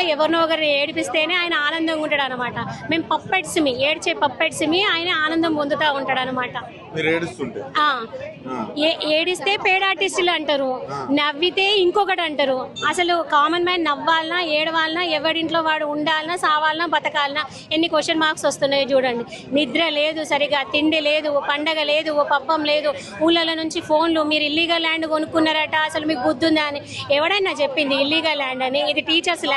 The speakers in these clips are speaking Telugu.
ఇట్లా ఎవరినో ఒకరు ఏడిపిస్తేనే ఆయన ఆనందంగా ఉంటాడు అనమాట. మేము పప్పెట్స్ మీ ఏడ్చే పప్పెట్స్ మీ ఆయన ఆనందం పొందుతూ ఉంటాడు అనమాట. ఏడిస్తే పేడ్ ఆర్టిస్టులు అంటారు, నవ్వితే ఇంకొకటి అంటారు. అసలు కామన్ మ్యాన్ నవ్వాలన్నా ఏడవాలన్నా ఎవరింట్లో వాడు ఉండాలన్నా సావాలన్నా బతకాలన్నా ఎన్ని క్వశ్చన్ మార్క్స్ వస్తున్నాయి చూడండి. నిద్ర లేదు, సరిగా తిండి లేదు, పండగ లేదు, పబ్బం లేదు, ఊళ్ళలో నుంచి ఫోన్లు. మీరు ఇల్లీగల్ ల్యాండ్ కొనుక్కున్నారట, అసలు మీకు గుర్తుందా అని ఎవడైనా చెప్పింది ఇల్లీగల్ ల్యాండ్ అని? ఇది టీచర్స్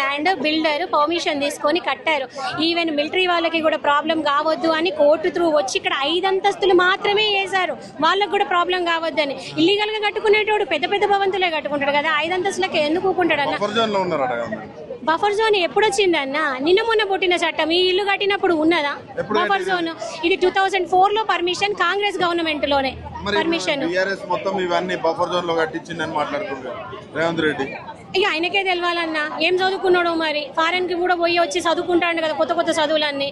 ల్యాండ్ బిల్డర్ పర్మిషన్ తీసుకొని కట్టారు. ఈవెన్ మిలిటరీ వాళ్ళకి కూడా ప్రాబ్లం కావద్దు అని కోర్టు త్రూ వచ్చి ఇక్కడ 5 అంతస్తులు మాత్రమే వేశారు, వాళ్ళకు కూడా ప్రాబ్లం కావద్దని. ఇల్లీగల్ గా కట్టుకునేటోడు పెద్ద పెద్ద భవంతులే కట్టుకుంటాడు కదా, 5 అంతస్తులకి ఎందుకు ఊకుంటాడు అన్న? బఫర్ జోన్ ఎప్పుడు వచ్చిందన్న? నిన్న మొన్న పుట్టిన చట్టం. ఈ ఇల్లు కట్టినప్పుడు ఉన్నదా బఫర్ జోన్? ఇది 2004 లో పర్మిషన్, కాంగ్రెస్ గవర్నమెంట్ లోనే పర్మిషన్. మొత్తం ఇవన్నీ బఫర్ జోన్ లో కట్టించిందని మాట్లాడుతున్నారు రేవంత్ రెడ్డి. ఇక ఆయనకే తెలవాలన్నా, ఏం చదువుకున్నాడు మరి. ఫారెన్ కి కూడా పోయి వచ్చి చదువుకుంటాడు కదా కొత్త కొత్త చదువులన్నీ.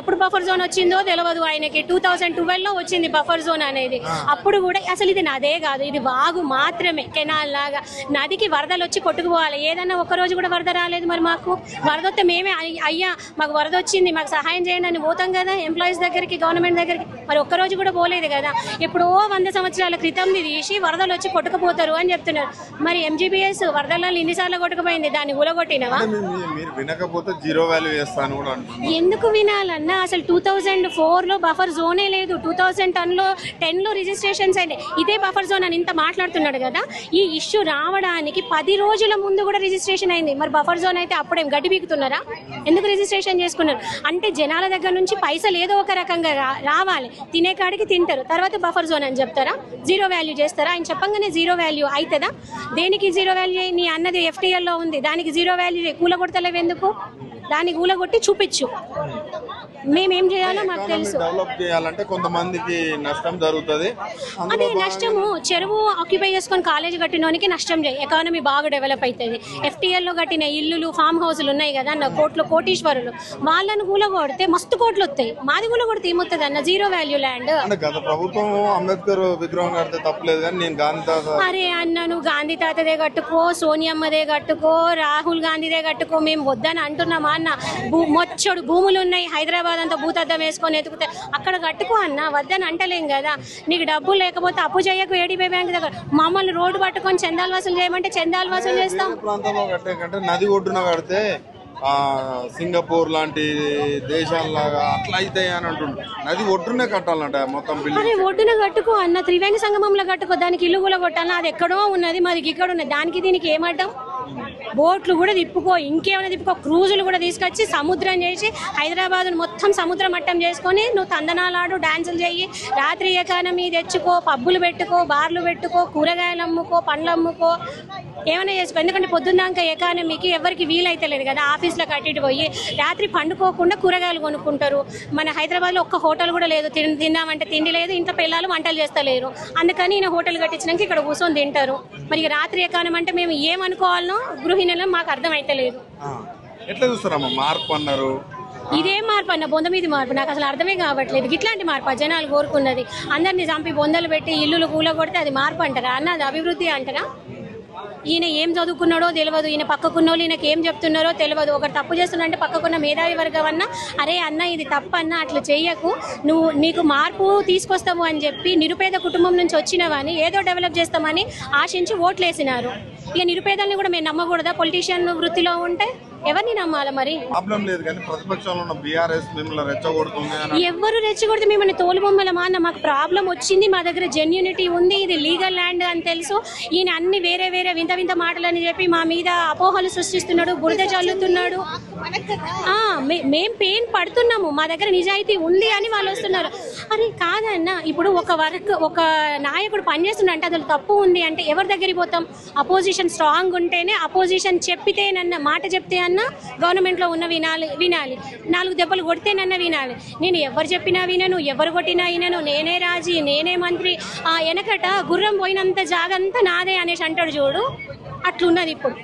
ఎప్పుడు బఫర్ జోన్ వచ్చిందో తెలియదు ఆయనకి. 2012 లో వచ్చింది బఫర్ జోన్ అనేది. అప్పుడు కూడా అసలు ఇది నదే కాదు, ఇది వాగు మాత్రమే, కెనాల్ లాగా. నదికి వరదలు వచ్చి కొట్టుకుపోవాలి. ఏదన్నా ఒక్కరోజు కూడా వరద రాలేదు. మరి మాకు వరద వస్తే మేమే అయ్యా మాకు వరద వచ్చింది మాకు సహాయం చేయండి అని పోతాం కదా ఎంప్లాయీస్ దగ్గరికి, గవర్నమెంట్ దగ్గరికి. మరి ఒక్కరోజు కూడా పోలేదు కదా. ఎప్పుడో 100 సంవత్సరాల క్రితంది తీసి వరదలు వచ్చి కొట్టుకుపోతారు అని చెప్తున్నారు. మరి ఎంజీబీఎస్ వరదలలో ఇన్నిసార్లు కొట్టుకుపోయింది, దాన్ని ఊలగొట్టినవా? ఎందుకు వినాలన్నా? అసలు 2004 లో బఫర్ జోనే లేదు, 2010 లో రిజిస్ట్రేషన్స్ అయినాయి. ఇదే బఫర్ జోన్ అని ఇంత మాట్లాడుతున్నాడు కదా. ఈ ఇష్యూ రావడానికి 10 రోజుల ముందు కూడా రిజిస్ట్రేషన్ అయింది. మరి బఫర్ జోన్ అయితే అప్పుడేం గడ్డి బీకుతున్నారా? ఎందుకు రిజిస్ట్రేషన్ చేసుకున్నారు? అంటే జనాల దగ్గర నుంచి పైసలు ఏదో ఒక రకంగా రావాలి, తినే కాడికి తింటారు, తర్వాత బఫర్ జోన్ అని చెప్తారా? జీరో వాల్యూ చేస్తారా? ఆయన చెప్పంగానే జీరో వాల్యూ అవుతుందా? దేనికి జీరో వాల్యూ? నీ అన్నది FTL లో ఉంది, దానికి జీరో వాల్యూ. కూలగొడతలేవు ఎందుకు? దాన్ని కూలగొట్టి చూపించు. మేమేం చేయాలో మాకు తెలుసు. డెవలప్ చేయాలంటే కొంతమందికి నష్టం జరుగుతుంది. అదే నష్టము. చెరువు ఆక్యుపై చేసుకొని కాలేజ్ కట్టినోనికి నష్టం చేయి, ఎకానమీ బాగా డెవలప్ అవుతుంది. FTL లో కట్టిన ఇల్లులు, ఫామ్ హౌస్లు ఉన్నాయి కదా అన్న, కోటీశ్వరులు, వాళ్ళను కూలగొడితే మస్తు కోట్లు వస్తాయి. మాది కూలగొడితే ఏమవుతుంది అన్న? Zero value land. గత ప్రభుత్వం అంబేద్కర్ విగ్రహం కడితే తప్పలేదు కానీ నేను గాంధీ తాత. అరే అన్న, నువ్వు గాంధీ తాతదే కట్టుకో, సోనియమ్మదే కట్టుకో, రాహుల్ గాంధీదే కట్టుకో, మేము వద్దని అంటున్నామా అన్న? మొచ్చడు భూములు ఉన్నాయి హైదరాబాద్ అంతా, భూతద్దం వేసుకొని ఎతుకుతే అక్కడ కట్టుకో అన్న, వద్దని అంటలేం కదా. నీకు డబ్బులు లేకపోతే అప్పు చేయకు ఏడీబీ బ్యాంక్ దగ్గర. మమ్మల్ని రోడ్డు పట్టుకొని చందాలు వసూలు చేయమంటే చందాలు వసూలు చేస్తాం. ప్రాంతంలో కట్టే కంటే నది ఒడ్డున కడితే సింగపూర్ లాంటి దేశాలలాగా అట్లా అయితే అని అంటుండ్రు. నది ఒడ్డునే కట్టాలంట మొత్తం బిల్డింగ్. అరే ఒడ్డున కట్టుకో అన్న, త్రివేణి సంగమంలో కట్టుకో, దానికి ఇల్లు కూడా కొట్టాలన్నా. అది ఎక్కడో ఉన్నది, మాది ఇక్కడ ఉన్నది. దానికి దీనికి ఏమడ్డం? బోట్లు కూడా తిప్పుకో, ఇంకేమైనా తిప్పుకో, క్రూజులు కూడా తీసుకొచ్చి సముద్రం చేసి హైదరాబాద్ మొత్తం సముద్ర మట్టం చేసుకొని నువ్వు తందనాలాడు, డాన్సులు చెయ్యి, రాత్రి ఎకానమీ తెచ్చుకో, పబ్బులు పెట్టుకో, బార్లు పెట్టుకో, కూరగాయలు అమ్ముకో, పండ్లు అమ్ముకో, ఏమైనా చేసుకో. ఎందుకంటే పొద్దున్నాక ఎకానమీకి ఎవరికి వీలైతే లేదు కదా. ఆఫీస్లో కట్టిட்டு పోయి రాత్రి పండుకోకుండా కూరగాయలు కొనుక్కుంటారు. మన హైదరాబాద్లో ఒక్క హోటల్ కూడా లేదు, తిందామంటే తిండి లేదు, ఇంట్లో పిల్లలు వంటలు చేస్తలేరు. అందుకని ఈయన హోటల్ కట్టించినాక ఇక్కడ కూర్చొని తింటారు. మరి రాత్రి ఎకానమీ అంటే మేము ఏమనుకోవాలనో గృహిణులు మాకు అర్థం అయితే లేదు. ఎట్లా చూస్తారమ్మా మార్పు అన్నారు? ఇదేం మార్పు అన్న? బొంద మీద మార్పు. నాకు అసలు అర్థమే కావట్లేదు. ఇట్లాంటి మార్పు జనాలు కోరుకున్నది? అందరినీ చంపి బొందలు పెట్టి ఇల్లులు కూలగొడితే అది మార్పు అంటారా అన్న? అది అభివృద్ధి అంటారా? ఈయన ఏం చదువుకున్నాడో తెలియదు, ఈయన పక్కకున్నోళ్ళు ఈయనకి ఏం చెప్తున్నారో తెలియదు. ఒకరు తప్పు చేస్తున్నారంటే పక్కకున్న మేధావి వర్గం అన్న, అరే అన్న ఇది తప్పు అన్న, అట్లా చెయ్యకు, నీకు మార్పు తీసుకొస్తాము అని చెప్పి నిరుపేద కుటుంబం నుంచి వచ్చినవని ఏదో డెవలప్ చేస్తామని ఆశించి ఓట్లేసినారు. ఇక నిరుపేదల్ని కూడా మేము నమ్మకూడదా? పొలిటీషియన్ వృత్తిలో ఉంటే ఎవరిని నమ్మాలి? మరి ప్రాబ్లం లేదు కానీ ప్రతిపక్షంలో ఉన్న బీఆర్ఎస్ మిమ్మల్ని రెచ్చగొడుతుంది. ఎవరు రెచ్చగొడితే మిమ్మల్ని తోలుబొమ్మలమా అన్న? మాకు ప్రాబ్లం వచ్చింది, మా దగ్గర జెన్యూనిటీ ఉంది, ఇది లీగల్ ల్యాండ్ అని తెలుసు. ఈయన అన్ని వేరే వేరే వింత వింత మాటలని చెప్పి మా మీద అపోహలు సృష్టిస్తున్నాడు, బురద చల్లుతున్నాడు. మేం పెయిన్ పడుతున్నాము, మా దగ్గర నిజాయితీ ఉంది అని వాళ్ళు వస్తున్నారు. అరే కాదన్న, ఇప్పుడు ఒక నాయకుడు పనిచేస్తున్నా అంటే అసలు తప్పు ఉంది అంటే ఎవరి దగ్గరికి పోతాం? అపోజిషన్ స్ట్రాంగ్ ఉంటేనే, అపోజిషన్ చెప్పితేనన్న, మాట చెప్తే అన్న గవర్నమెంట్లో ఉన్న వినాలి, 4 దెబ్బలు కొడితేనన్న వినాలి. నేను ఎవరు చెప్పినా వినను, ఎవరు కొట్టినా వినను, నేనే రాజీ, నేనే మంత్రి. వెనకట గుర్రం పోయినంత జాగంతా నాదే అనేసి అంటాడు చూడు, అట్లున్నది ఇప్పుడు.